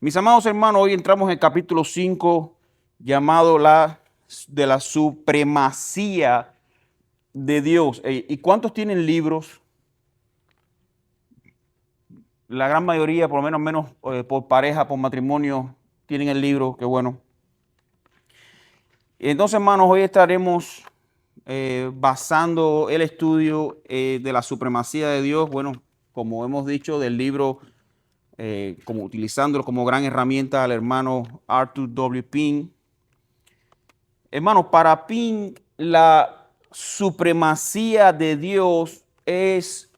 Mis amados hermanos, hoy entramos en el capítulo 5 llamado de la supremacía de Dios. ¿Y cuántos tienen libros? La gran mayoría, por lo menos por pareja, por matrimonio, tienen el libro, qué bueno. Entonces, hermanos, hoy estaremos basando el estudio de la supremacía de Dios, bueno, como hemos dicho, del libro, como utilizándolo como gran herramienta al hermano Arthur W. Pink. Hermano, para Pink, la supremacía de Dios es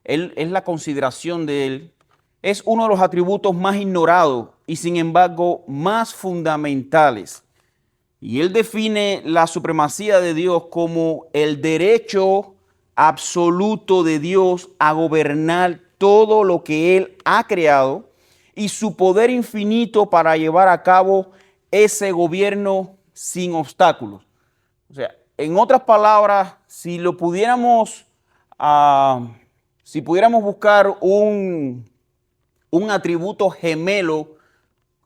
la consideración de él, es uno de los atributos más ignorados y sin embargo más fundamentales. Y él define la supremacía de Dios como el derecho absoluto de Dios a gobernar todo lo que él ha creado y su poder infinito para llevar a cabo ese gobierno sin obstáculos. O sea, en otras palabras, si lo pudiéramos, si pudiéramos buscar un atributo gemelo,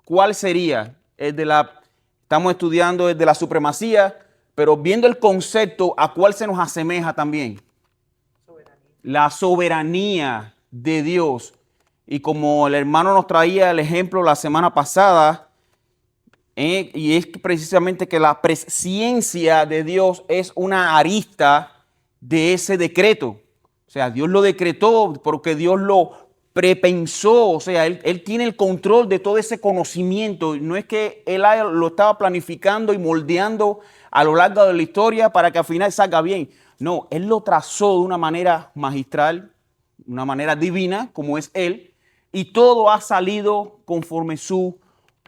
¿cuál sería? Estamos estudiando el de la supremacía, pero viendo el concepto, ¿a cuál se nos asemeja también? La soberanía de Dios. Y como el hermano nos traía el ejemplo la semana pasada, y es precisamente que la presciencia de Dios es una arista de ese decreto. O sea, Dios lo decretó porque Dios lo prepensó. O sea, él tiene el control de todo ese conocimiento. No es que Él lo estaba planificando y moldeando a lo largo de la historia para que al final salga bien. No, Él lo trazó de una manera magistral, una manera divina, como es Él, y todo ha salido conforme su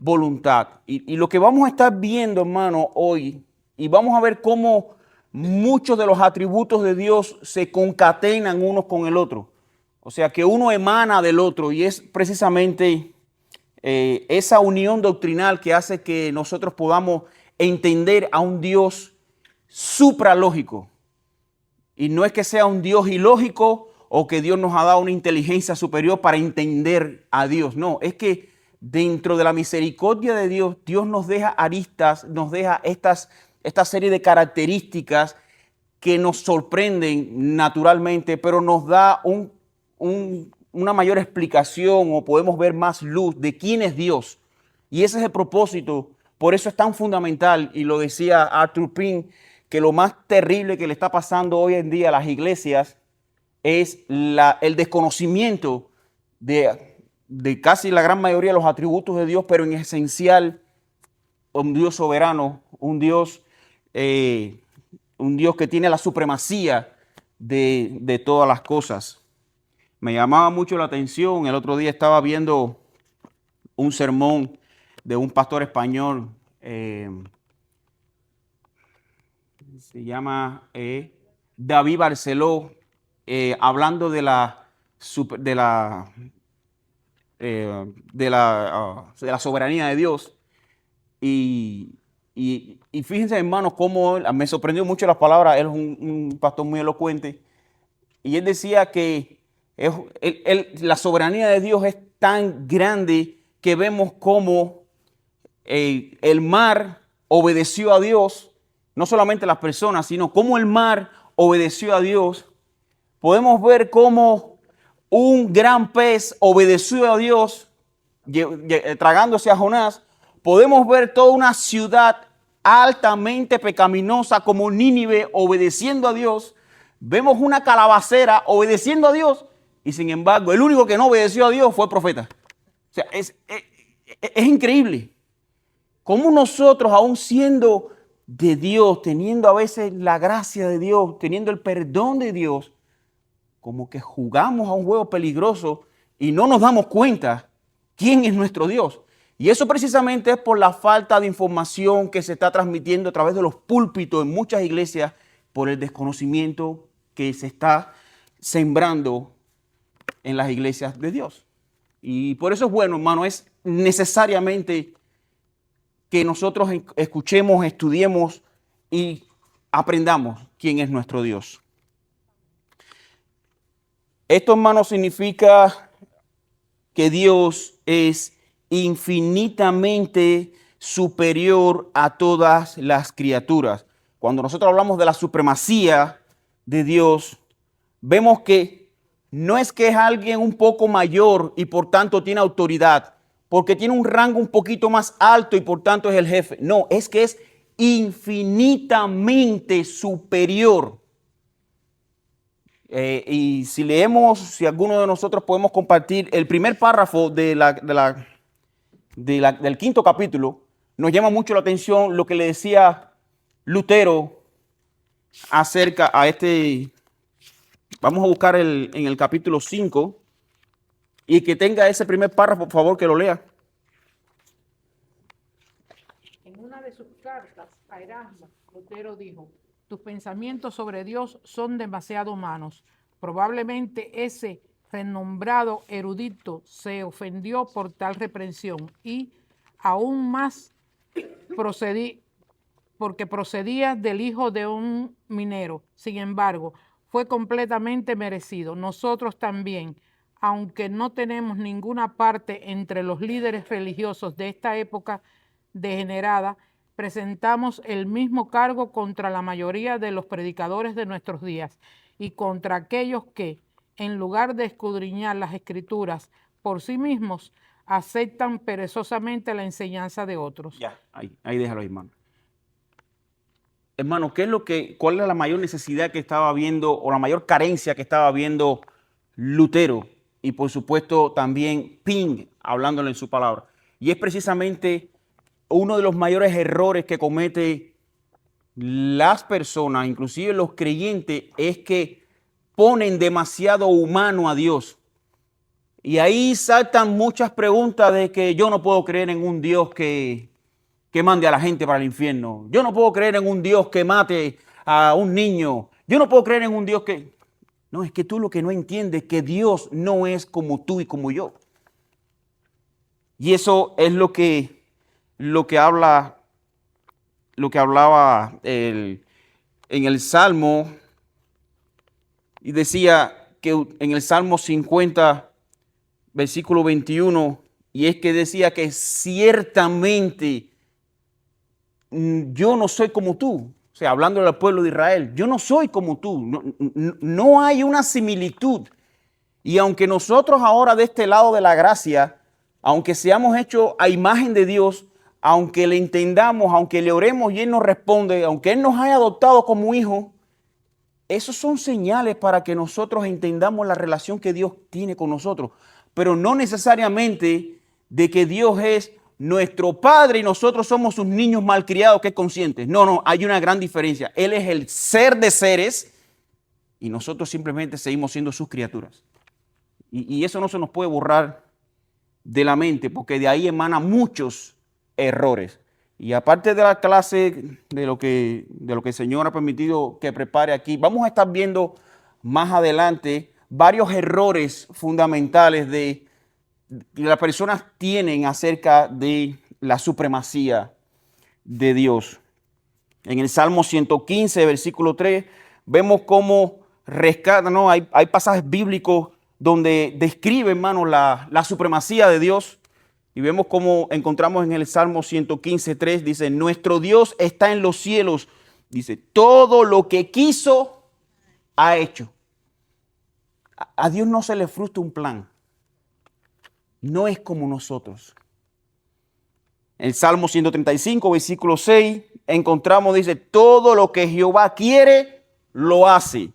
voluntad. Y lo que vamos a estar viendo, hermano, hoy, y vamos a ver cómo muchos de los atributos de Dios se concatenan unos con el otro. O sea, que uno emana del otro y es precisamente esa unión doctrinal que hace que nosotros podamos entender a un Dios supralógico. Y no es que sea un Dios ilógico o que Dios nos ha dado una inteligencia superior para entender a Dios. No, es que dentro de la misericordia de Dios, Dios nos deja aristas, nos deja esta serie de características que nos sorprenden naturalmente, pero nos da una mayor explicación o podemos ver más luz de quién es Dios. Y ese es el propósito. Por eso es tan fundamental, y lo decía Arthur Pink, que lo más terrible que le está pasando hoy en día a las iglesias es el desconocimiento de casi la gran mayoría de los atributos de Dios, pero en esencial un Dios soberano, un Dios que tiene la supremacía de todas las cosas. Me llamaba mucho la atención, el otro día estaba viendo un sermón de un pastor español, se llama David Barceló, hablando de la soberanía de Dios. Y fíjense, hermanos, cómo me sorprendió mucho las palabras. Él es un pastor muy elocuente. Y él decía que la soberanía de Dios es tan grande que vemos cómo el mar obedeció a Dios, no solamente las personas, sino cómo el mar obedeció a Dios. Podemos ver cómo un gran pez obedeció a Dios, tragándose a Jonás. Podemos ver toda una ciudad altamente pecaminosa como Nínive obedeciendo a Dios. Vemos una calabacera obedeciendo a Dios y sin embargo el único que no obedeció a Dios fue el profeta. O sea, es increíble cómo nosotros, aún siendo de Dios, teniendo a veces la gracia de Dios, teniendo el perdón de Dios, como que jugamos a un juego peligroso y no nos damos cuenta quién es nuestro Dios. Y eso precisamente es por la falta de información que se está transmitiendo a través de los púlpitos en muchas iglesias, por el desconocimiento que se está sembrando en las iglesias de Dios. Y por eso es bueno, hermano, es necesariamente que nosotros escuchemos, estudiemos y aprendamos quién es nuestro Dios. Esto, hermano, significa que Dios es infinitamente superior a todas las criaturas. Cuando nosotros hablamos de la supremacía de Dios, vemos que no es que es alguien un poco mayor y por tanto tiene autoridad, porque tiene un rango un poquito más alto y por tanto es el jefe. No, es que es infinitamente superior. Y si leemos, si alguno de nosotros podemos compartir el primer párrafo del quinto capítulo, nos llama mucho la atención lo que le decía Lutero acerca a este. Vamos a buscar en el capítulo 5 y que tenga ese primer párrafo, por favor, que lo lea. En una de sus cartas a Erasmo, Lutero dijo: tus pensamientos sobre Dios son demasiado humanos. Probablemente ese renombrado erudito se ofendió por tal reprensión y aún más porque procedía del hijo de un minero. Sin embargo, fue completamente merecido. Nosotros también, aunque no tenemos ninguna parte entre los líderes religiosos de esta época degenerada, presentamos el mismo cargo contra la mayoría de los predicadores de nuestros días y contra aquellos que, en lugar de escudriñar las Escrituras por sí mismos, aceptan perezosamente la enseñanza de otros. Ya, ahí déjalo, hermano. Hermano, ¿cuál es la mayor necesidad que estaba viendo o la mayor carencia que estaba viendo Lutero? Y por supuesto también Ping, hablándole en su palabra. Y es precisamente uno de los mayores errores que comete las personas, inclusive los creyentes, es que ponen demasiado humano a Dios. Y ahí saltan muchas preguntas de que yo no puedo creer en un Dios que mande a la gente para el infierno. Yo no puedo creer en un Dios que mate a un niño. Yo no puedo creer en un Dios que... No, es que tú lo que no entiendes es que Dios no es como tú y como yo. Y eso es lo que hablaba en el Salmo, y decía que en el Salmo 50, versículo 21, y es que decía que ciertamente yo no soy como tú. O sea, hablando del pueblo de Israel, yo no soy como tú. No hay una similitud. Y aunque nosotros ahora de este lado de la gracia, aunque seamos hechos a imagen de Dios, aunque le entendamos, aunque le oremos y Él nos responde, aunque Él nos haya adoptado como hijo, esos son señales para que nosotros entendamos la relación que Dios tiene con nosotros. Pero no necesariamente de que Dios es nuestro Padre y nosotros somos sus niños malcriados que conscientes. No, hay una gran diferencia. Él es el ser de seres y nosotros simplemente seguimos siendo sus criaturas. Y eso no se nos puede borrar de la mente porque de ahí emanan muchos errores. Y aparte de la clase de lo que el Señor ha permitido que prepare aquí, vamos a estar viendo más adelante varios errores fundamentales que las personas tienen acerca de la supremacía de Dios. En el Salmo 115, versículo 3, vemos cómo rescata, ¿no? Hay pasajes bíblicos donde describe, hermano, la supremacía de Dios. Y vemos cómo encontramos en el Salmo 115, 3, dice, nuestro Dios está en los cielos. Dice, todo lo que quiso, ha hecho. A Dios no se le frustra un plan. No es como nosotros. En el Salmo 135, versículo 6, encontramos, dice, todo lo que Jehová quiere, lo hace.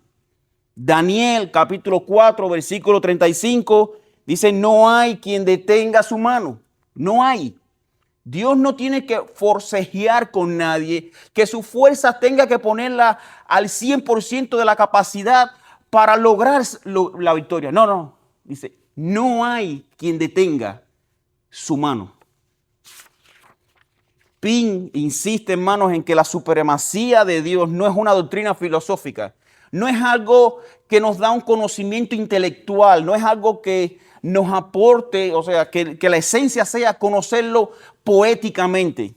Daniel, capítulo 4, versículo 35, dice, no hay quien detenga su mano. No hay. Dios no tiene que forcejear con nadie, que su fuerza tenga que ponerla al 100% de la capacidad para lograr la victoria. No. Dice, no hay quien detenga su mano. Ping insiste, hermanos, en que la supremacía de Dios no es una doctrina filosófica. No es algo que nos da un conocimiento intelectual. No es algo que nos aporte, o sea, que la esencia sea conocerlo poéticamente.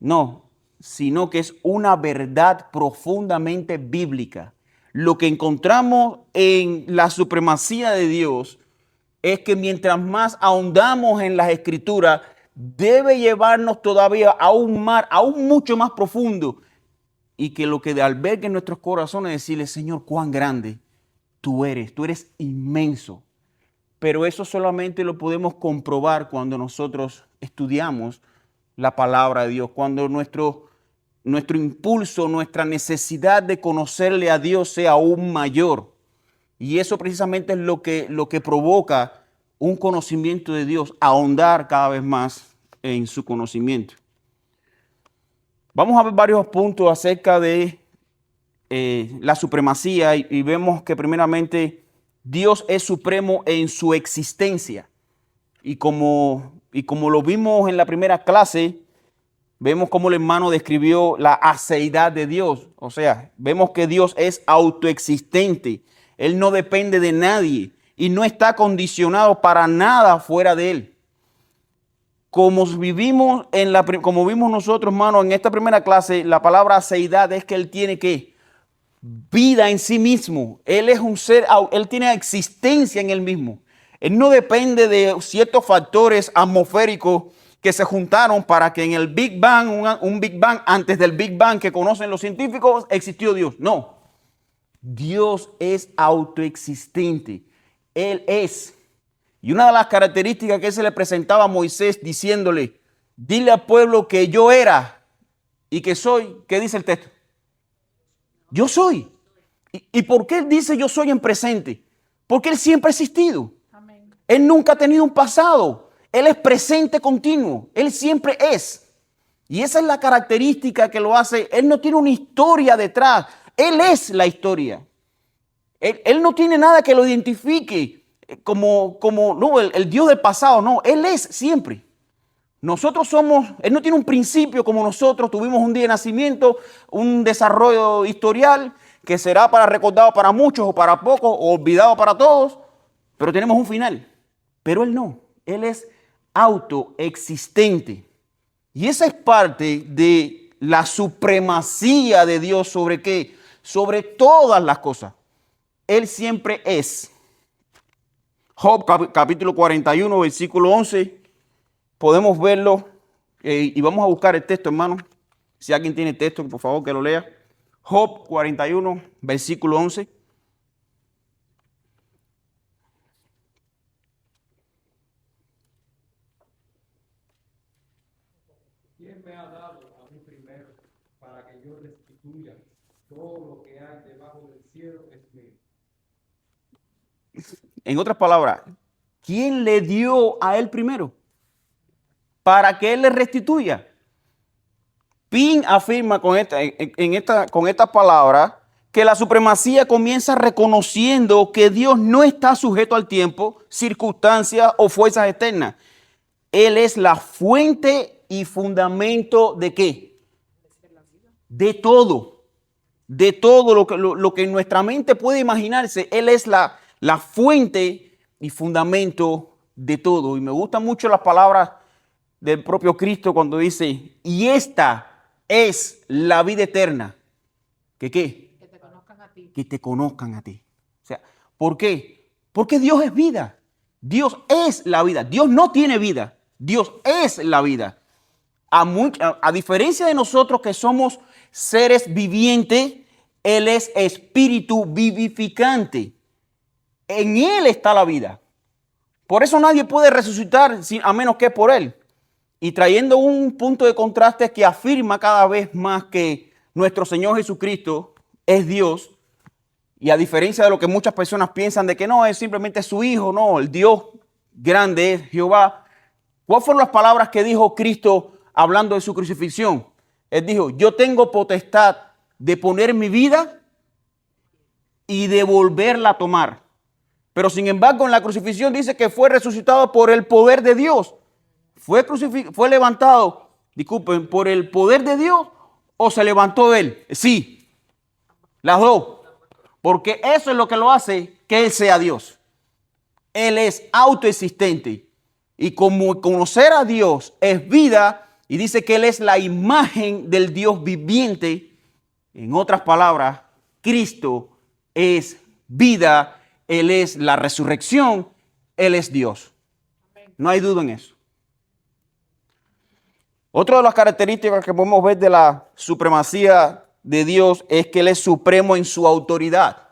No, sino que es una verdad profundamente bíblica. Lo que encontramos en la supremacía de Dios es que mientras más ahondamos en las Escrituras, debe llevarnos todavía a un mar, aún mucho más profundo, y que lo que albergue en nuestros corazones es decirle, Señor, cuán grande tú eres inmenso. Pero eso solamente lo podemos comprobar cuando nosotros estudiamos la palabra de Dios, cuando nuestro impulso, nuestra necesidad de conocerle a Dios sea aún mayor. Y eso precisamente es lo que provoca un conocimiento de Dios, ahondar cada vez más en su conocimiento. Vamos a ver varios puntos acerca de la supremacía y vemos que primeramente Dios es supremo en su existencia. Y como lo vimos en la primera clase, vemos cómo el hermano describió la aceidad de Dios. O sea, vemos que Dios es autoexistente. Él no depende de nadie y no está condicionado para nada fuera de él. Como vimos nosotros, hermano, en esta primera clase, la palabra aceidad es que él tiene ¿qué? Vida en sí mismo. Él es un ser, él tiene existencia en él mismo. Él no depende de ciertos factores atmosféricos que se juntaron para que en el Big Bang, un Big Bang antes del Big Bang que conocen los científicos, existió Dios. No. Dios es autoexistente. Él es. Y una de las características que se le presentaba a Moisés diciéndole, dile al pueblo que yo era y que soy, ¿qué dice el texto? Yo soy. ¿Y por qué él dice yo soy en presente? Porque él siempre ha existido. Amén. Él nunca ha tenido un pasado. Él es presente continuo. Él siempre es. Y esa es la característica que lo hace. Él no tiene una historia detrás. Él es la historia. Él no tiene nada que lo identifique como no, el Dios del pasado. No, Él es siempre. Nosotros Él no tiene un principio como nosotros. Tuvimos un día de nacimiento, un desarrollo historial que será recordado para muchos o para pocos o olvidado para todos. Pero tenemos un final. Pero Él no. Él es autoexistente. Y esa es parte de la supremacía de Dios sobre ¿qué? Sobre todas las cosas. Él siempre es. Job capítulo 41, versículo 11. Podemos verlo y vamos a buscar el texto, hermano. Si alguien tiene texto, por favor, que lo lea. Job 41, versículo 11. ¿Quién me ha dado a mí primero para que yo restituya todo lo que hay debajo del cielo es mío? En otras palabras, ¿quién le dio a él primero? Para que él le restituya. Pin afirma con esta palabra que la supremacía comienza reconociendo que Dios no está sujeto al tiempo, circunstancias o fuerzas externas. Él es la fuente y fundamento ¿de qué? De todo. De todo lo que en nuestra mente puede imaginarse. Él es la fuente y fundamento de todo. Y me gustan mucho las palabras del propio Cristo cuando dice, y esta es la vida eterna. ¿Que qué? Que te conozcan a ti. Que te conozcan a ti. O sea, ¿por qué? Porque Dios es vida. Dios es la vida. Dios no tiene vida. Dios es la vida. A diferencia de nosotros que somos seres vivientes, Él es espíritu vivificante. En Él está la vida. Por eso nadie puede resucitar a menos que por Él. Y trayendo un punto de contraste que afirma cada vez más que nuestro Señor Jesucristo es Dios. Y a diferencia de lo que muchas personas piensan de que no, es simplemente su Hijo, no, el Dios grande es Jehová. ¿Cuáles fueron las palabras que dijo Cristo hablando de su crucifixión? Él dijo, yo tengo potestad de poner mi vida y de volverla a tomar. Pero sin embargo en la crucifixión dice que fue resucitado por el poder de Dios. Fue levantado, disculpen, por el poder de Dios o se levantó él. Sí, las dos. Porque eso es lo que lo hace que Él sea Dios. Él es autoexistente. Y como conocer a Dios es vida, y dice que Él es la imagen del Dios viviente. En otras palabras, Cristo es vida. Él es la resurrección Él es Dios. No hay duda en eso. Otra de las características que podemos ver de la supremacía de Dios es que Él es supremo en su autoridad.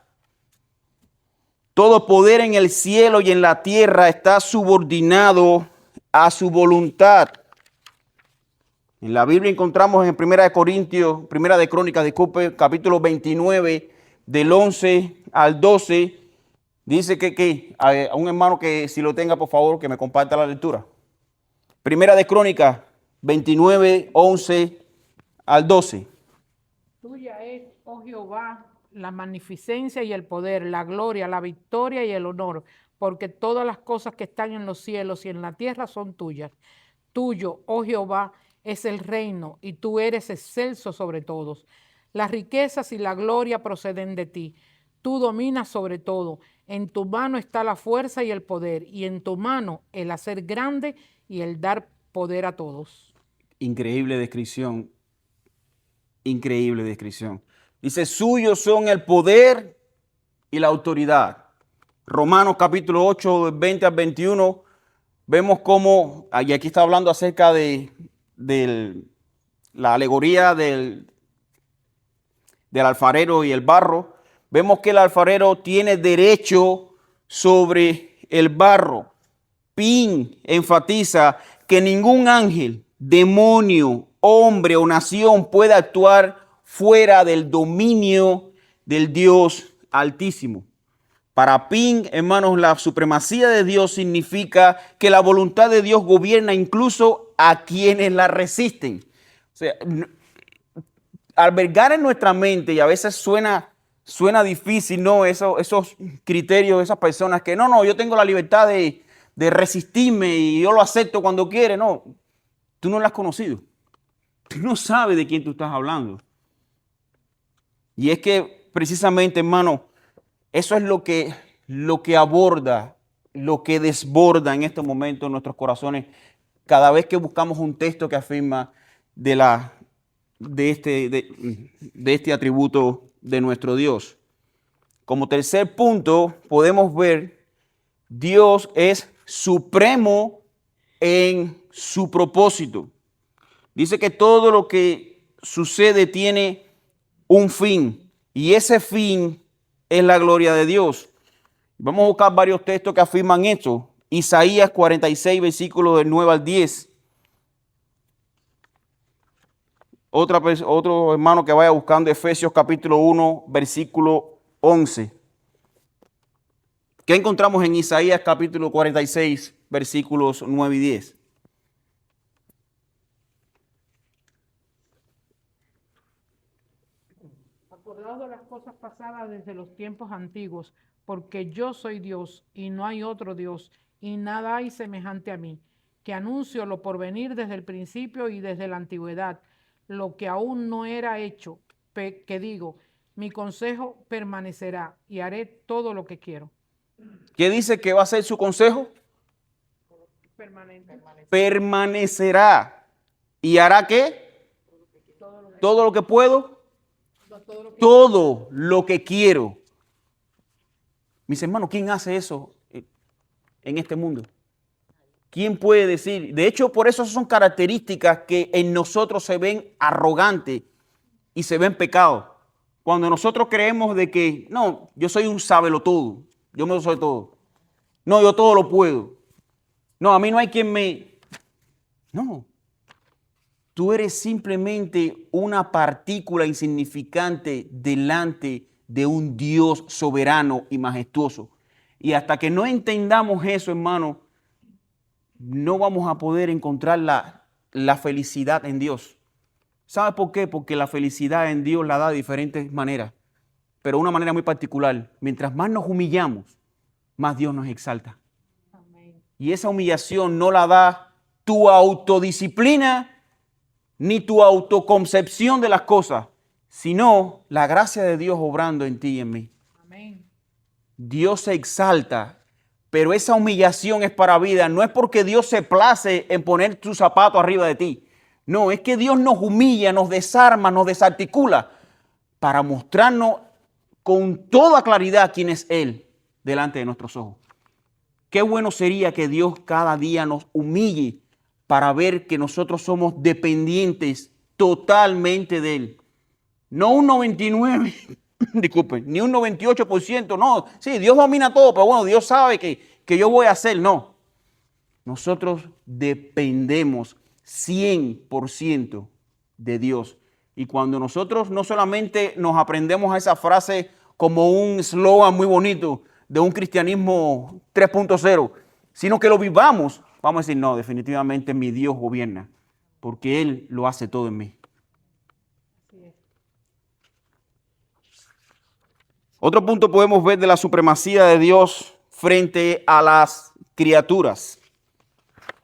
Todo poder en el cielo y en la tierra está subordinado a su voluntad. En la Biblia encontramos en Primera de Crónicas, disculpe, capítulo 29, del 11 al 12, dice que a un hermano que si lo tenga, por favor, que me comparta la lectura. Primera de Crónicas, 29, 11 al 12. Tuya es, oh Jehová, la magnificencia y el poder, la gloria, la victoria y el honor, porque todas las cosas que están en los cielos y en la tierra son tuyas. Tuyo, oh Jehová, es el reino, y tú eres excelso sobre todos. Las riquezas y la gloria proceden de ti. Tú dominas sobre todo. En tu mano está la fuerza y el poder, y en tu mano el hacer grande y el dar poder a todos. Increíble descripción. Increíble descripción. Dice, suyos son el poder y la autoridad. Romanos capítulo 8, del 20 al 21, vemos cómo, y aquí está hablando acerca de la alegoría del alfarero y el barro. Vemos que el alfarero tiene derecho sobre el barro. Pin enfatiza que ningún ángel, demonio, hombre o nación puede actuar fuera del dominio del Dios Altísimo. Para Pin, hermanos, la supremacía de Dios significa que la voluntad de Dios gobierna incluso a quienes la resisten. O sea, albergar en nuestra mente, y a veces suena difícil, ¿no? Esos criterios, esas personas que no, yo tengo la libertad de resistirme y yo lo acepto cuando quiere. No, tú no lo has conocido. Tú no sabes de quién tú estás hablando. Y es que precisamente, hermano, eso es lo que aborda, lo que desborda en este momento en nuestros corazones cada vez que buscamos un texto que afirma de este atributo de nuestro Dios. Como tercer punto, podemos ver, Dios es supremo en su propósito. Dice que todo lo que sucede tiene un fin, y ese fin es la gloria de Dios. Vamos a buscar varios textos que afirman esto. Isaías 46, versículos del 9 al 10. Otro hermano que vaya buscando Efesios capítulo 1, versículo 11. ¿Qué encontramos en Isaías capítulo 46, versículos 9 y 10? Acordaos de las cosas pasadas desde los tiempos antiguos, porque yo soy Dios y no hay otro Dios, y nada hay semejante a mí, que anuncio lo por venir desde el principio y desde la antigüedad, lo que aún no era hecho, que digo, mi consejo permanecerá y haré todo lo que quiero. ¿Qué dice que va a ser su consejo? Permanecerá. ¿Y hará qué? Todo lo que puedo. Todo lo que quiero. Mis hermanos, ¿quién hace eso en este mundo? ¿Quién puede decir? De hecho, por eso son características que en nosotros se ven arrogantes y se ven pecados. Cuando nosotros creemos de que, no, yo soy un sabelotodo, yo me lo soy todo. No, yo todo lo puedo. No, a mí no hay quien me... No. Tú eres simplemente una partícula insignificante delante de un Dios soberano y majestuoso. Y hasta que no entendamos eso, hermano, no vamos a poder encontrar la felicidad en Dios. ¿Sabe por qué? Porque la felicidad en Dios la da de diferentes maneras, pero una manera muy particular. Mientras más nos humillamos, más Dios nos exalta. Amén. Y esa humillación no la da tu autodisciplina ni tu autoconcepción de las cosas, sino la gracia de Dios obrando en ti y en mí. Amén. Dios se exalta, pero esa humillación es para vida. No es porque Dios se place en poner tu zapato arriba de ti. No, es que Dios nos humilla, nos desarma, nos desarticula para mostrarnos con toda claridad quién es Él delante de nuestros ojos. qué bueno sería que Dios cada día nos humille para ver que nosotros somos dependientes totalmente de Él. No un 99, disculpen, ni un 98%, no. Sí, Dios domina todo, pero bueno, Dios sabe que yo voy a hacer, no. Nosotros dependemos 100% de Dios. Y cuando nosotros no solamente nos aprendemos a esa frase como un eslogan muy bonito de un cristianismo 3.0, sino que lo vivamos, vamos a decir, no, definitivamente mi Dios gobierna, porque Él lo hace todo en mí. Otro punto podemos ver de la supremacía de Dios frente a las criaturas.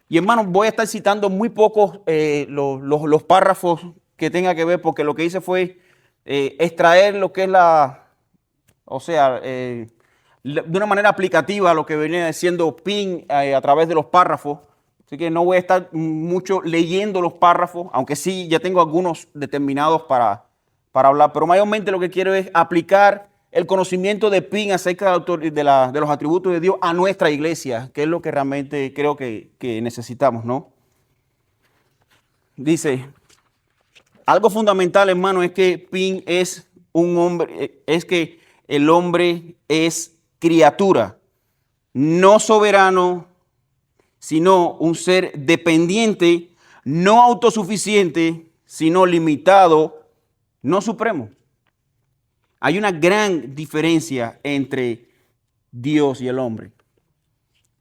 Y hermanos, voy a estar citando muy pocos los párrafos que tenga que ver, porque lo que hice fue extraer lo que es de una manera aplicativa lo que venía siendo Ping a través de los párrafos. Así que no voy a estar mucho leyendo los párrafos, aunque sí ya tengo algunos determinados para hablar, pero mayormente lo que quiero es aplicar el conocimiento de Ping acerca de los atributos de Dios a nuestra iglesia, que es lo que realmente creo que necesitamos, ¿no? Dice, algo fundamental, hermano, es que Ping es un hombre, es que el hombre es criatura, no soberano, sino un ser dependiente, no autosuficiente, sino limitado, no supremo. Hay una gran diferencia entre Dios y el hombre.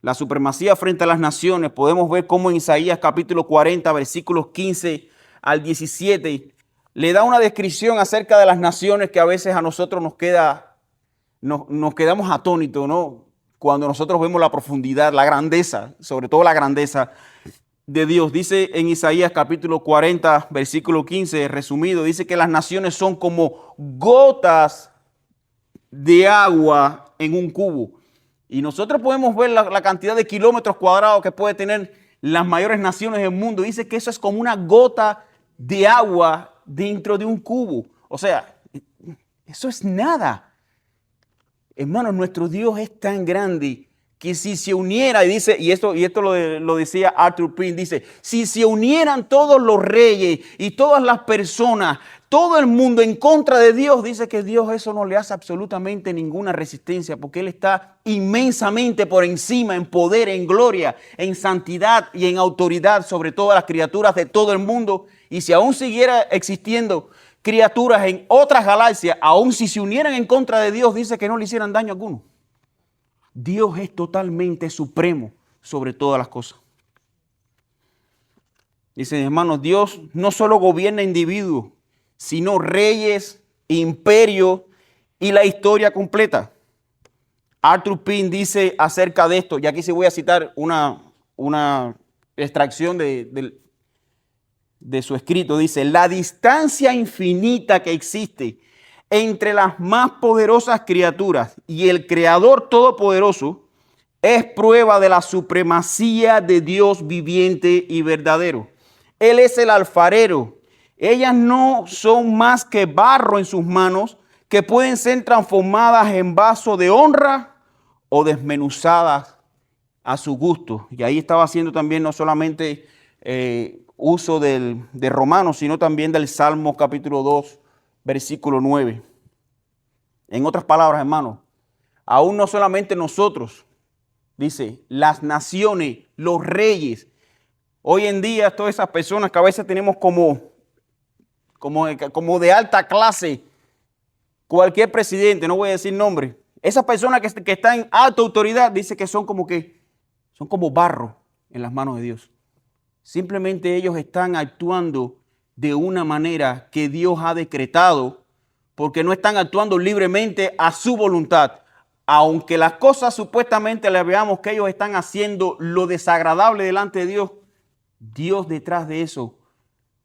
La supremacía frente a las naciones, podemos ver cómo en Isaías capítulo 40, versículos 15 al 17, le da una descripción acerca de las naciones que a veces a nosotros nos quedamos atónitos, ¿no? Cuando nosotros vemos la profundidad, la grandeza, sobre todo la grandeza de Dios. Dice en Isaías capítulo 40, versículo 15, resumido, dice que las naciones son como gotas de agua en un cubo. Y nosotros podemos ver la cantidad de kilómetros cuadrados que puede tener las mayores naciones del mundo. Dice que eso es como una gota de agua dentro de un cubo. O sea, eso es nada. Hermanos, nuestro Dios es tan grande que si se uniera, y esto lo decía Arthur Pink, dice, si se unieran todos los reyes y todas las personas, todo el mundo en contra de Dios, dice que Dios eso no le hace absolutamente ninguna resistencia, porque Él está inmensamente por encima en poder, en gloria, en santidad y en autoridad sobre todas las criaturas de todo el mundo. Y si aún siguiera existiendo criaturas en otras galaxias, aun si se unieran en contra de Dios, dice que no le hicieran daño alguno. Dios es totalmente supremo sobre todas las cosas. Dicen, hermanos, Dios no solo gobierna individuos, sino reyes, imperios y la historia completa. Arthur Pink dice acerca de esto, y aquí sí voy a citar una extracción de su escrito, dice, la distancia infinita que existe entre las más poderosas criaturas y el Creador Todopoderoso es prueba de la supremacía de Dios viviente y verdadero. Él es el alfarero. Ellas no son más que barro en sus manos que pueden ser transformadas en vaso de honra o desmenuzadas a su gusto. Y ahí estaba haciendo también no solamente uso de Romanos, sino también del Salmo capítulo 2, versículo 9. En otras palabras, hermanos, aún no solamente nosotros, dice, las naciones, los reyes, hoy en día todas esas personas que a veces tenemos como de alta clase, cualquier presidente, no voy a decir nombre, esas personas que están en alta autoridad, dice que son como barro en las manos de Dios. Simplemente ellos están actuando de una manera que Dios ha decretado, porque no están actuando libremente a su voluntad. Aunque las cosas supuestamente le veamos que ellos están haciendo lo desagradable delante de Dios, Dios detrás de eso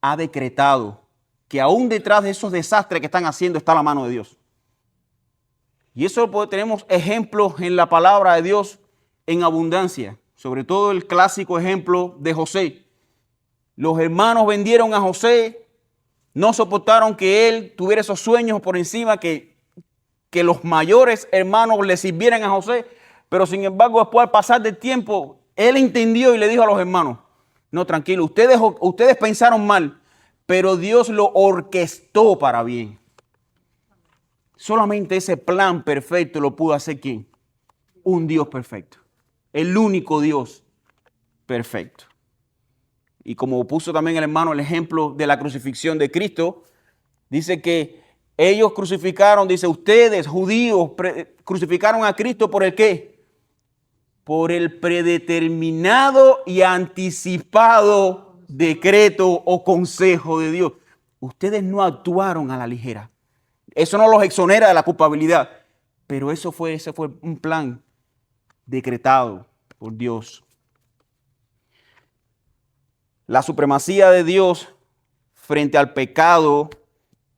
ha decretado que aún detrás de esos desastres que están haciendo está la mano de Dios. Y eso tenemos ejemplos en la palabra de Dios en abundancia, sobre todo el clásico ejemplo de José. Los hermanos vendieron a José, no soportaron que él tuviera esos sueños por encima, que los mayores hermanos le sirvieran a José, Pero sin embargo, después al pasar del tiempo, él entendió y le dijo a los hermanos, no, tranquilo, ustedes pensaron mal, pero Dios lo orquestó para bien. Solamente ese plan perfecto lo pudo hacer ¿quién? Un Dios perfecto. El único Dios perfecto. Y como puso también el hermano el ejemplo de la crucifixión de Cristo, dice que ellos crucificaron, dice, ustedes, judíos, crucificaron a Cristo ¿por el qué? Por el predeterminado y anticipado decreto o consejo de Dios. Ustedes no actuaron a la ligera. Eso no los exonera de la culpabilidad, pero ese fue un plan decretado por Dios. La supremacía de Dios frente al pecado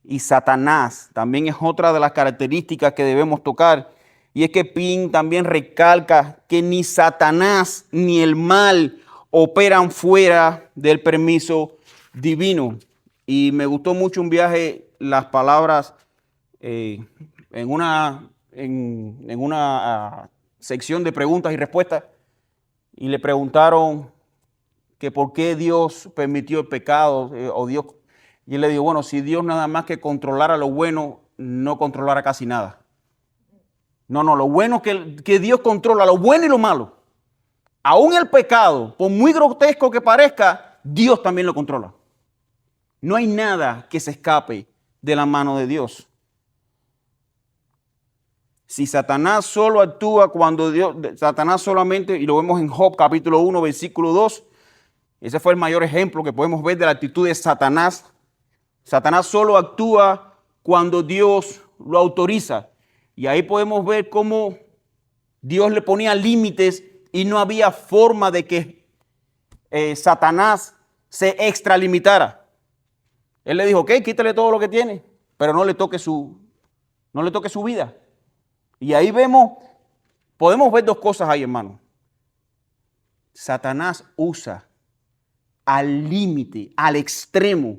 y Satanás también es otra de las características que debemos tocar. Y es que Pink también recalca que ni Satanás ni el mal operan fuera del permiso divino. Y me gustó mucho un viaje, las palabras en una sección de preguntas y respuestas. Y le preguntaron que por qué Dios permitió el pecado o Dios. Y él le dijo, bueno, si Dios nada más que controlara lo bueno, no controlara casi nada. No, lo bueno que Dios controla, lo bueno y lo malo. Aún el pecado, por muy grotesco que parezca, Dios también lo controla. No hay nada que se escape de la mano de Dios. Si Satanás solo actúa cuando Dios, Satanás solamente, y lo vemos en Job capítulo 1, versículo 2, ese fue el mayor ejemplo que podemos ver de la actitud de Satanás. Satanás solo actúa cuando Dios lo autoriza. Y ahí podemos ver cómo Dios le ponía límites y no había forma de que Satanás se extralimitara. Él le dijo, ok, quítale todo lo que tiene, pero no le toque su vida. Y ahí podemos ver dos cosas ahí, hermano. Satanás usa al límite, al extremo,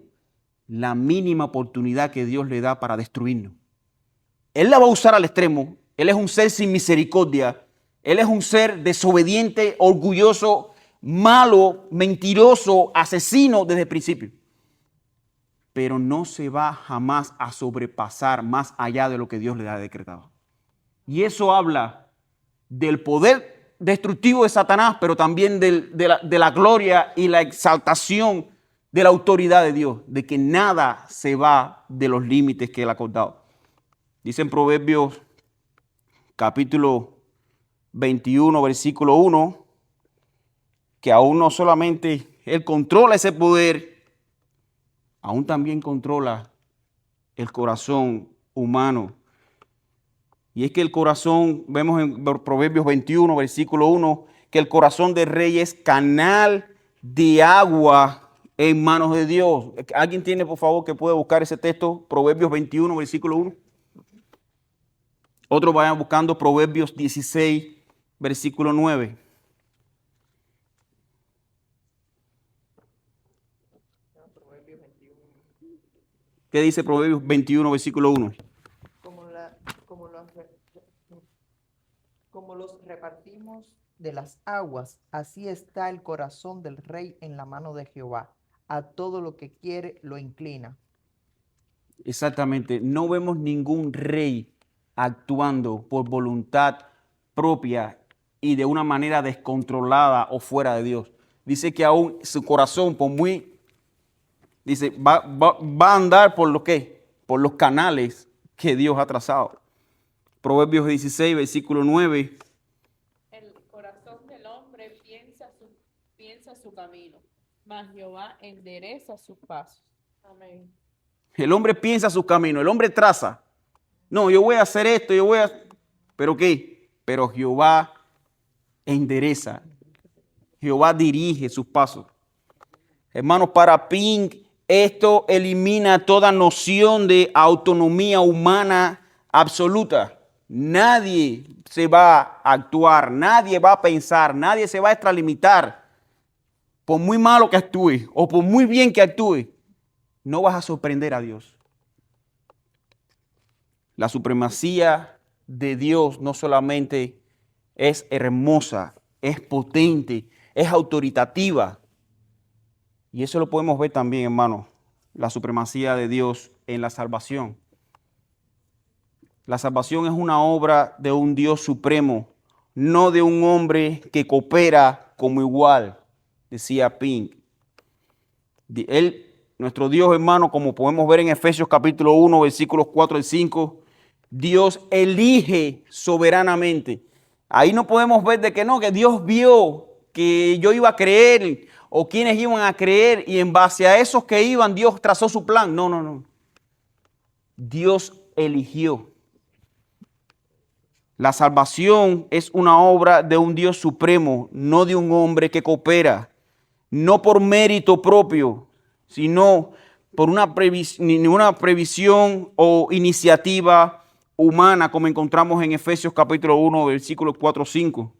la mínima oportunidad que Dios le da para destruirnos. Él la va a usar al extremo. Él es un ser sin misericordia. Él es un ser desobediente, orgulloso, malo, mentiroso, asesino desde el principio. Pero no se va jamás a sobrepasar más allá de lo que Dios le ha decretado. Y eso habla del poder destructivo de Satanás, pero también de la gloria y la exaltación de la autoridad de Dios, de que nada se va de los límites que Él ha acordado. Dice en Proverbios capítulo 21, versículo 1, que aún no solamente Él controla ese poder, aún también controla el corazón humano. Y es que el corazón, vemos en Proverbios 21, versículo 1, que el corazón del rey es canal de agua en manos de Dios. ¿Alguien tiene, por favor, que pueda buscar ese texto? Proverbios 21, versículo 1. Otros vayan buscando Proverbios 16, versículo 9. ¿Qué dice Proverbios 21, versículo 1? Como los repartimos de las aguas, así está el corazón del rey en la mano de Jehová. A todo lo que quiere lo inclina. Exactamente. No vemos ningún rey actuando por voluntad propia y de una manera descontrolada o fuera de Dios. Dice que aún su corazón, va a andar por lo que, por los canales que Dios ha trazado. Proverbios 16, versículo 9. El corazón del hombre piensa su camino, mas Jehová endereza sus pasos. Amén. El hombre piensa su camino, el hombre traza. No, yo voy a hacer esto, ¿pero qué? Pero Jehová endereza. Jehová dirige sus pasos. Hermanos, para Pink, esto elimina toda noción de autonomía humana absoluta. Nadie se va a actuar, nadie va a pensar, nadie se va a extralimitar. Por muy malo que actúe o por muy bien que actúe, no vas a sorprender a Dios. La supremacía de Dios no solamente es hermosa, es potente, es autoritativa. Y eso lo podemos ver también, hermano, la supremacía de Dios en la salvación. La salvación es una obra de un Dios supremo, no de un hombre que coopera como igual, decía Pink. Nuestro Dios, hermano, como podemos ver en Efesios capítulo 1, versículos 4 y 5, Dios elige soberanamente. Ahí no podemos ver de que no, que Dios vio que yo iba a creer o quienes iban a creer y en base a esos que iban, Dios trazó su plan. No, no, no. Dios eligió. La salvación es una obra de un Dios supremo, no de un hombre que coopera, no por mérito propio, sino por ninguna previsión o iniciativa humana, como encontramos en Efesios capítulo 1, versículos 4-5.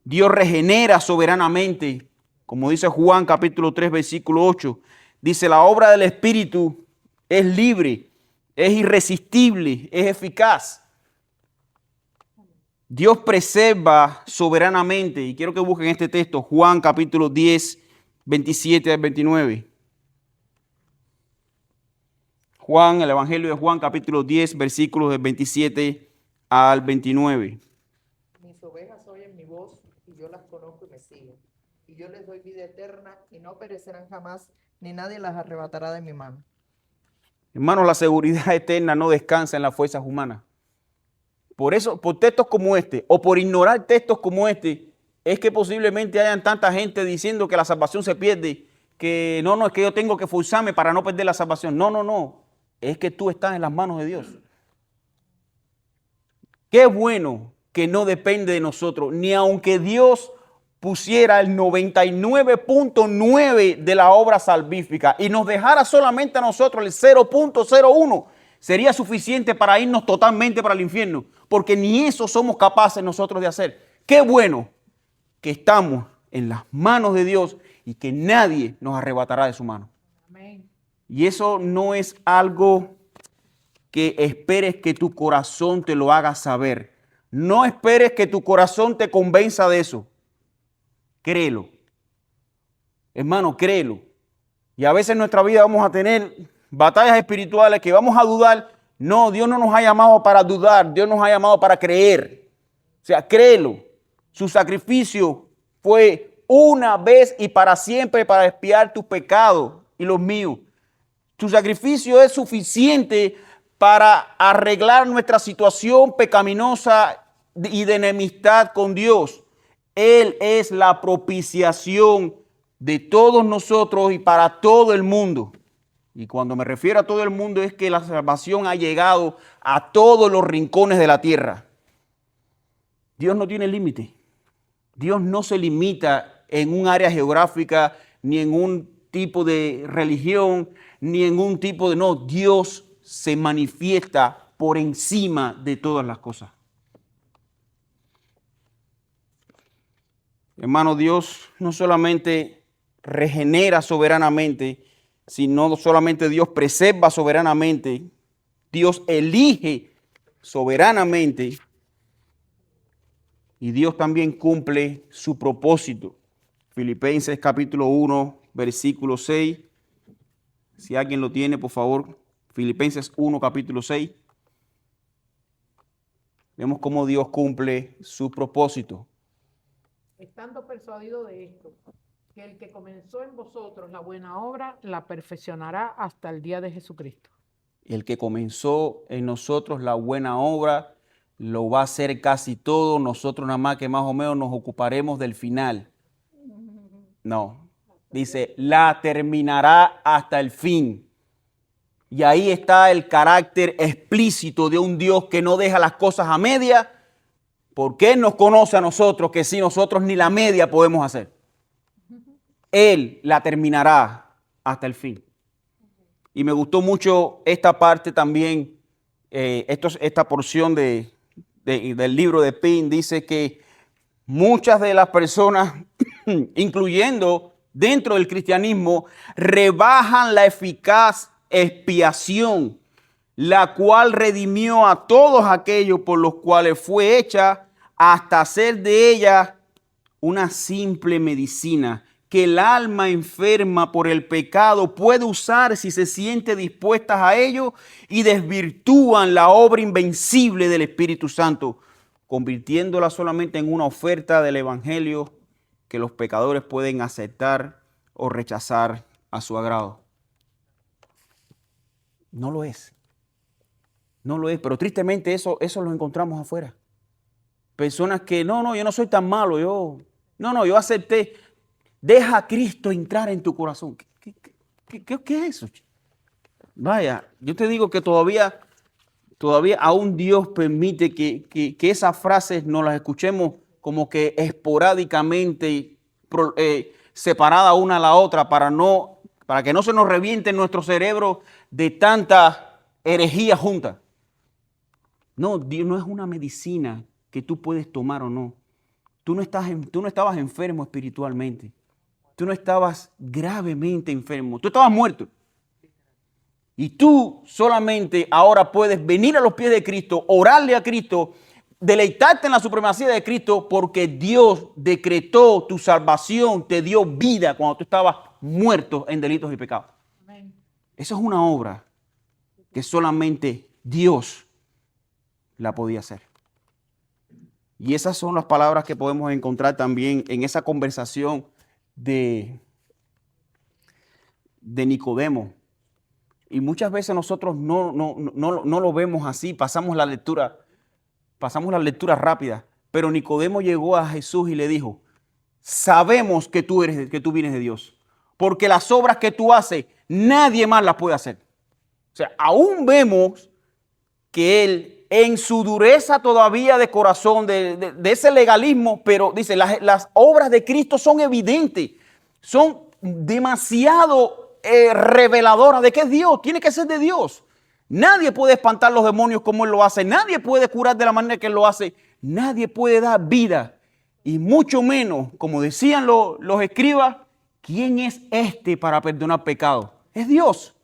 Dios regenera soberanamente, como dice Juan capítulo 3, versículo 8. Dice, la obra del Espíritu es libre, es irresistible, es eficaz. Dios preserva soberanamente, y quiero que busquen este texto, Juan capítulo 10, 27 al 29. Juan, el Evangelio de Juan capítulo 10, versículos del 27 al 29. Mis ovejas oyen mi voz, y yo las conozco y me siguen. Y yo les doy vida eterna, y no perecerán jamás, ni nadie las arrebatará de mi mano. Hermanos, la seguridad eterna no descansa en las fuerzas humanas. Por eso, por textos como este, o por ignorar textos como este, es que posiblemente hayan tanta gente diciendo que la salvación se pierde, que no, es que yo tengo que forzarme para no perder la salvación. No, no, no. Es que tú estás en las manos de Dios. Qué bueno que no depende de nosotros, ni aunque Dios pusiera el 99.9 de la obra salvífica y nos dejara solamente a nosotros el 0.01, sería suficiente para irnos totalmente para el infierno, porque ni eso somos capaces nosotros de hacer. Qué bueno que estamos en las manos de Dios y que nadie nos arrebatará de su mano. Amén. Y eso no es algo que esperes que tu corazón te lo haga saber. No esperes que tu corazón te convenza de eso. Créelo. Hermano, créelo. Y a veces en nuestra vida vamos a tener batallas espirituales que vamos a dudar. No, Dios no nos ha llamado para dudar. Dios nos ha llamado para creer. O sea, créelo. Su sacrificio fue una vez y para siempre para expiar tus pecados y los míos. Su sacrificio es suficiente para arreglar nuestra situación pecaminosa y de enemistad con Dios. Él es la propiciación de todos nosotros y para todo el mundo. Y cuando me refiero a todo el mundo es que la salvación ha llegado a todos los rincones de la tierra. Dios no tiene límite. Dios no se limita en un área geográfica, ni en un tipo de religión, ni en un tipo de... No, Dios se manifiesta por encima de todas las cosas. Hermano, Dios no solamente regenera soberanamente, sino solamente Dios preserva soberanamente, Dios elige soberanamente y Dios también cumple su propósito. Filipenses capítulo 1, versículo 6. Si alguien lo tiene, por favor. Filipenses 1, capítulo 6. Vemos cómo Dios cumple su propósito. Estando persuadido de esto, que el que comenzó en vosotros la buena obra, la perfeccionará hasta el día de Jesucristo. El que comenzó en nosotros la buena obra, lo va a hacer casi todo. Nosotros nada más que más o menos nos ocuparemos del final. No, dice, la terminará hasta el fin. Y ahí está el carácter explícito de un Dios que no deja las cosas a media, porque Él nos conoce a nosotros, que si nosotros ni la media podemos hacer. Él la terminará hasta el fin. Y me gustó mucho esta parte también, esta porción del libro de Pink, dice que muchas de las personas, incluyendo dentro del cristianismo, rebajan la eficaz expiación, la cual redimió a todos aquellos por los cuales fue hecha hasta hacer de ella una simple medicina que el alma enferma por el pecado puede usar si se siente dispuesta a ello y desvirtúan la obra invencible del Espíritu Santo, convirtiéndola solamente en una oferta del Evangelio que los pecadores pueden aceptar o rechazar a su agrado. No lo es. No lo es, pero tristemente eso lo encontramos afuera. Personas que, no, yo no soy tan malo, yo acepté. Deja a Cristo entrar en tu corazón. ¿Qué es eso? Vaya, yo te digo que todavía aún Dios permite que esas frases nos las escuchemos como que esporádicamente, separada una a la otra, para que no se nos reviente en nuestro cerebro de tanta herejía junta. No, Dios no es una medicina que tú puedes tomar o no. Tú no estabas enfermo espiritualmente. Tú no estabas gravemente enfermo. Tú estabas muerto. Y tú solamente ahora puedes venir a los pies de Cristo, orarle a Cristo, deleitarte en la supremacía de Cristo, porque Dios decretó tu salvación, te dio vida cuando tú estabas muerto en delitos y pecados. Amén. Eso es una obra que solamente Dios la podía hacer. Y esas son las palabras que podemos encontrar también en esa conversación de Nicodemo. Y muchas veces nosotros no lo vemos así, pasamos la lectura rápida. Pero Nicodemo llegó a Jesús y le dijo: sabemos que tú vienes de Dios, porque las obras que tú haces, nadie más las puede hacer. O sea, aún vemos que él, en su dureza todavía de corazón, de ese legalismo, pero dice, las obras de Cristo son evidentes, son demasiado reveladoras de que es Dios, tiene que ser de Dios. Nadie puede espantar los demonios como Él lo hace, nadie puede curar de la manera que Él lo hace, nadie puede dar vida, y mucho menos, como decían los escribas, ¿quién es este para perdonar pecados? Es Dios,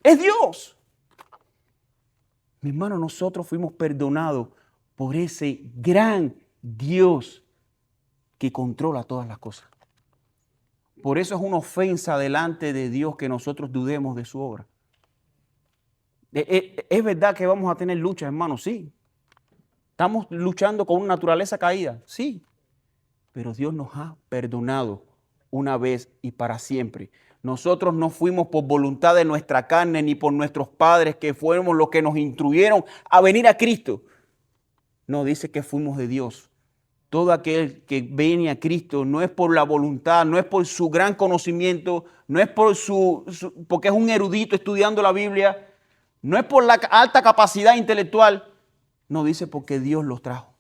es Dios. Mi hermano, nosotros fuimos perdonados por ese gran Dios que controla todas las cosas. Por eso es una ofensa delante de Dios que nosotros dudemos de su obra. Es verdad que vamos a tener luchas, hermano, sí. Estamos luchando con una naturaleza caída, sí. Pero Dios nos ha perdonado una vez y para siempre. Nosotros no fuimos por voluntad de nuestra carne ni por nuestros padres, que fuimos los que nos instruyeron a venir a Cristo. No, dice que fuimos de Dios. Todo aquel que viene a Cristo no es por la voluntad, no es por su gran conocimiento, no es por porque es un erudito estudiando la Biblia, no es por la alta capacidad intelectual. No, dice porque Dios los trajo.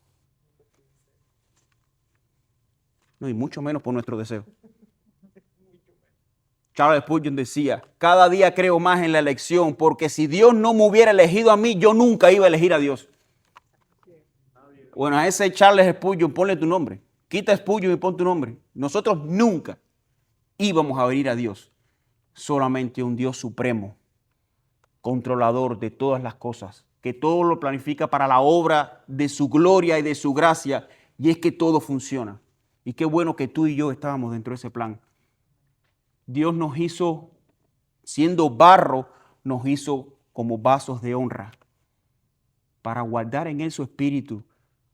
No, y mucho menos por nuestro deseo. Charles Spurgeon decía: cada día creo más en la elección, porque si Dios no me hubiera elegido a mí, yo nunca iba a elegir a Dios. Bueno, a ese Charles Spurgeon ponle tu nombre. Quita Spurgeon y pon tu nombre. Nosotros nunca íbamos a venir a Dios. Solamente un Dios supremo, controlador de todas las cosas, que todo lo planifica para la obra de su gloria y de su gracia, y es que todo funciona. Y qué bueno que tú y yo estábamos dentro de ese plan. Dios nos hizo, siendo barro, nos hizo como vasos de honra, para guardar en Él su espíritu,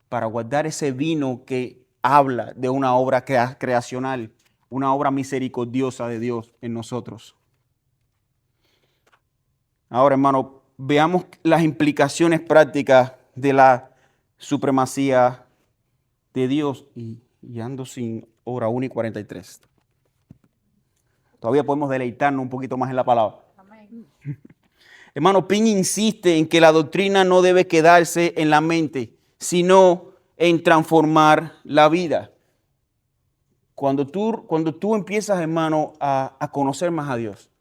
para guardar ese vino que habla de una obra creacional, una obra misericordiosa de Dios en nosotros. Ahora, hermano, veamos las implicaciones prácticas de la supremacía de Dios. Y ando sin hora 1:43. Todavía podemos deleitarnos un poquito más en la palabra. Amén. Hermano, Ping insiste en que la doctrina no debe quedarse en la mente, sino en transformar la vida. Cuando tú empiezas, hermano, a conocer más a Dios,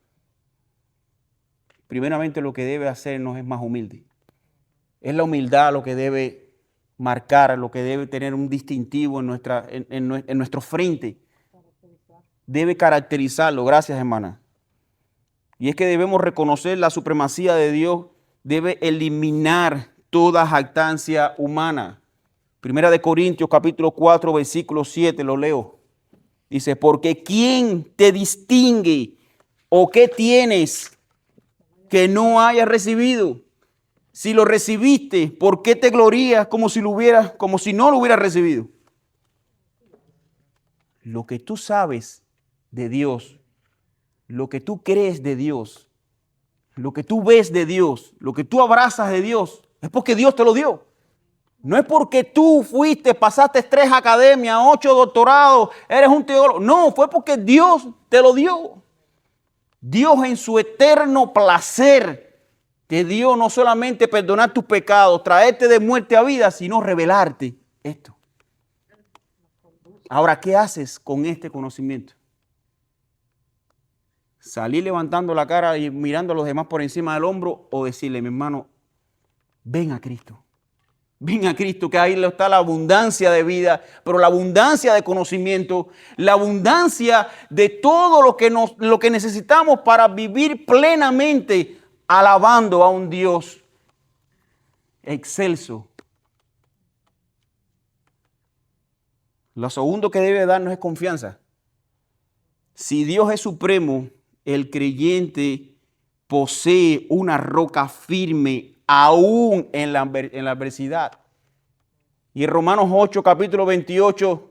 primeramente lo que debe hacernos es más humilde. Es la humildad lo que debe marcar, lo que debe tener un distintivo en nuestro frente. Debe caracterizarlo. Gracias, hermana. Y es que debemos reconocer la supremacía de Dios, debe eliminar toda jactancia humana. Primera de Corintios capítulo 4 versículo 7, lo leo. Dice, porque ¿quién te distingue o qué tienes que no hayas recibido? Si lo recibiste, ¿por qué te glorías como si no lo hubieras recibido? Lo que tú sabes de Dios, lo que tú crees de Dios, lo que tú ves de Dios, lo que tú abrazas de Dios, es porque Dios te lo dio. No es porque tú fuiste, pasaste 3 academias, 8 doctorados, eres un teólogo. No, fue porque Dios te lo dio. Dios en su eterno placer te dio no solamente perdonar tus pecados, traerte de muerte a vida, sino revelarte esto. Ahora, ¿qué haces con este conocimiento? ¿Salir levantando la cara y mirando a los demás por encima del hombro o decirle, mi hermano, ven a Cristo? Ven a Cristo, que ahí está la abundancia de vida, pero la abundancia de conocimiento, la abundancia de todo lo que necesitamos para vivir plenamente alabando a un Dios excelso. Lo segundo que debe darnos es confianza. Si Dios es supremo, el creyente posee una roca firme aún en la adversidad. Y en Romanos 8, capítulo 28,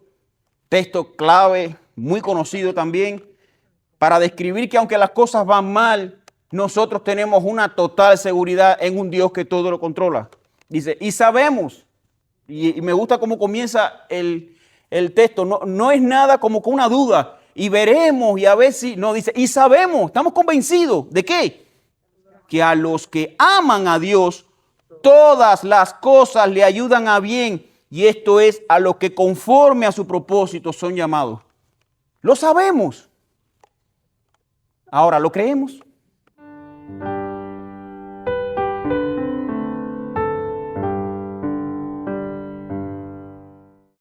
texto clave, muy conocido también, para describir que aunque las cosas van mal, nosotros tenemos una total seguridad en un Dios que todo lo controla. Dice, y sabemos, y me gusta cómo comienza el texto, no es nada como con una duda, y veremos, y a ver si, no, dice, y sabemos, estamos convencidos, ¿de qué? Que a los que aman a Dios, todas las cosas le ayudan a bien, y esto es a los que conforme a su propósito son llamados. Lo sabemos. Ahora, ¿lo creemos?